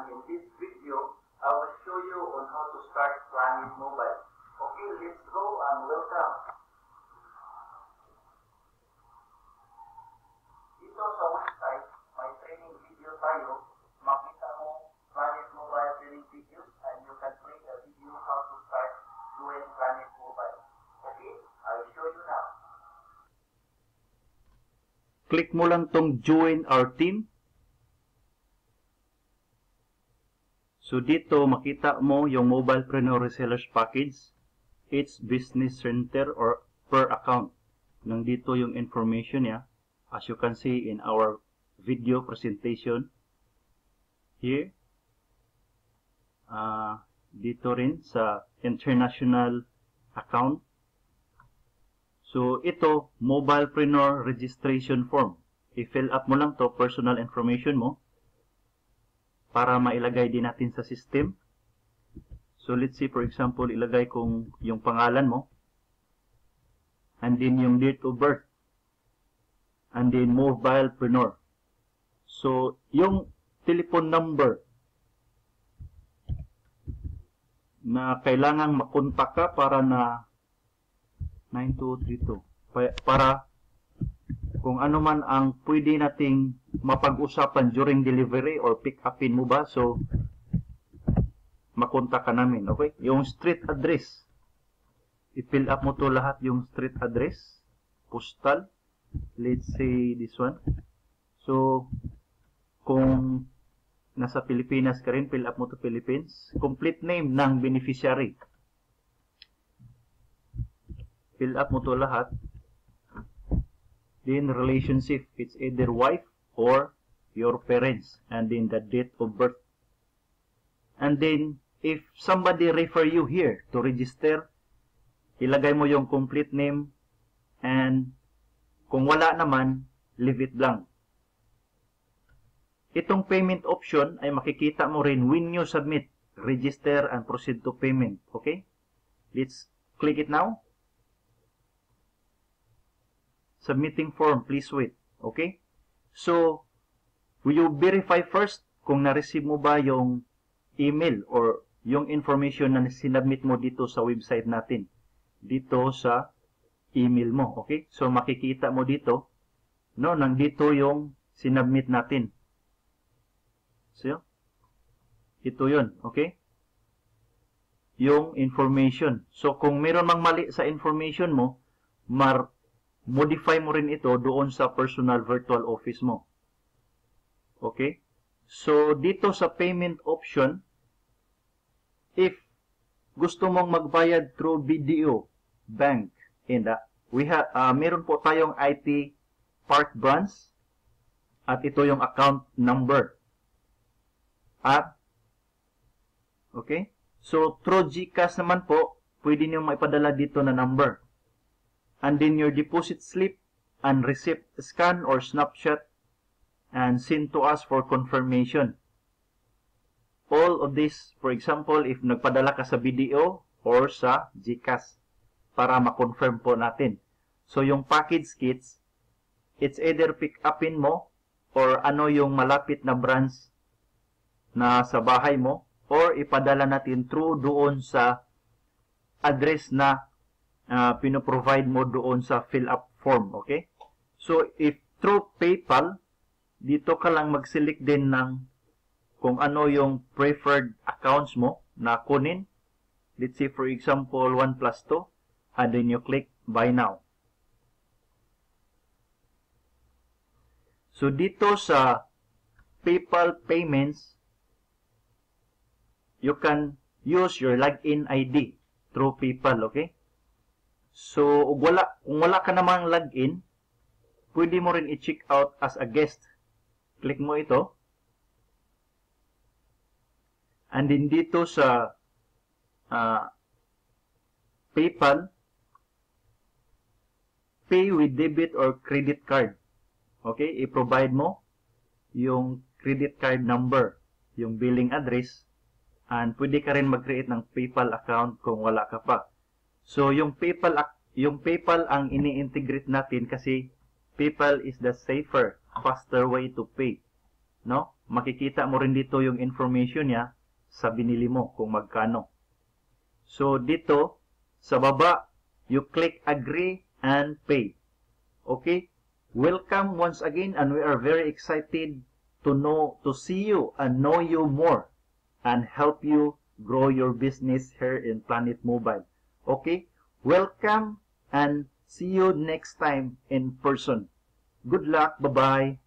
and in this video, I will show you on how to start Planet Mobile. Okay, let's go and welcome. Dito sa website, may training video tayo. Makita mo Planet Mobile training videos and you can play the video how to start doing Planet Mobile. Okay, I'll show you now. Click mo lang tong join our team. So dito makita mo yung Mobilepreneur Resellers Package. It's Business Center or per account. Nandito yung information niya. As you can see in our video presentation. Here. Dito rin sa international account. So ito, Mobilepreneur Registration Form. I-fill up mo lang to personal information mo. Para mailagay din natin sa system. So let's say for example, ilagay kong yung pangalan mo. And then yung date of birth. And then Mobilepreneur. So yung telephone number na kailangang makontak ka para na 9232. Para kung ano man ang pwede nating mapag-usapan during delivery or pick-upin mo ba. So, makontak ka namin. Okay? Yung street address. I-fill up mo to lahat yung street address. Postal. Let's say this one. So, kung nasa Pilipinas ka rin, fill up mo to Philippines. Complete name ng beneficiary. Fill up mo to lahat. Then relationship, it's either wife or your parents, and then the date of birth. And then if somebody refer you here to register, ilagay mo yung complete name, and kung wala naman, leave it blank. Itong payment option ay makikita mo rin when you submit, register, and proceed to payment. Okay? Let's click it now. Submitting form, please wait. Okay? So, will you verify first kung na-receive mo ba yung email or yung information na sinubmit mo dito sa website natin. Dito sa email mo. Okay? So, makikita mo dito, no, nandito yung sinubmit natin. So, ito yun. Okay? Yung information. So, kung meron mang mali sa information mo, modify mo rin ito doon sa personal virtual office mo. Okay? So, dito sa payment option, if gusto mong magbayad through BDO Bank, and meron po tayong IT Park Branch, at ito yung account number. Okay? So, through GCash naman po, pwede nyo maipadala dito na number. And then your deposit slip and receipt scan or snapshot and send to us for confirmation. All of this, for example, if nagpadala ka sa BDO or sa GCash para ma-confirm po natin. So, yung package kits, it's either pick upin mo or ano yung malapit na branch na sa bahay mo or ipadala natin through doon sa address na pinoprovide mo doon sa fill-up form, okay? So, if through PayPal, dito ka lang mag-select din ng kung ano yung preferred accounts mo na kunin. Let's say, for example, 1 plus 2, and then you click Buy Now. So, dito sa PayPal payments, you can use your login ID through PayPal, okay? So, kung wala ka namang login, pwede mo rin i-check out as a guest. Click mo ito. And then dito sa PayPal, pay with debit or credit card. Okay? I-provide mo yung credit card number, yung billing address, and pwede ka rin mag-create ng PayPal account kung wala ka pa. So, yung PayPal ang ini-integrate natin kasi PayPal is the safer, faster way to pay. no? Makikita mo rin dito yung information niya sa binili mo kung magkano. So dito sa baba, you click agree and pay. Okay? Welcome once again, and we are very excited to see you and know you more and help you grow your business here in Planet Mobile. Okay? Welcome and see you next time in person. Good luck. Bye-bye.